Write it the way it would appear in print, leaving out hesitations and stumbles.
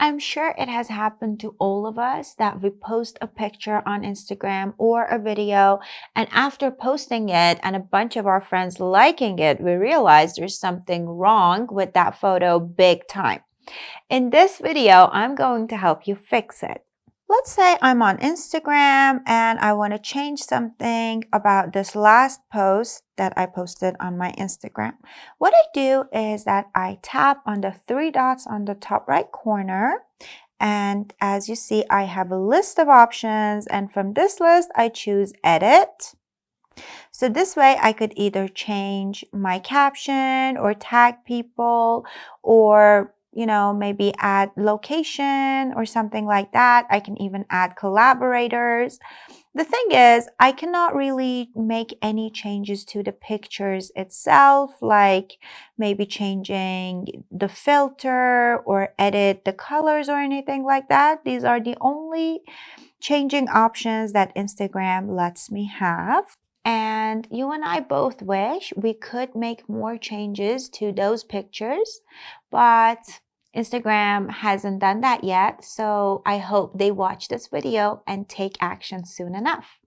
I'm sure it has happened to all of us that we post a picture on Instagram or a video, and after posting it and a bunch of our friends liking it, we realize there's something wrong with that photo big time. In this video, I'm going to help you fix it. Let's say I'm on Instagram and I want to change something about this last post that I posted on my Instagram. What I do is that I tap on the three dots on the top right corner. And as you see, I have a list of options. And from this list, I choose Edit. So this way I could either change my caption or tag people or maybe add location or something like that. I can even add collaborators. The thing is, I cannot really make any changes to the pictures itself, like maybe changing the filter or edit the colors or anything like that. These are the only changing options that Instagram lets me have. And you and I both wish we could make more changes to those pictures, but Instagram hasn't done that yet. So I hope they watch this video and take action soon enough.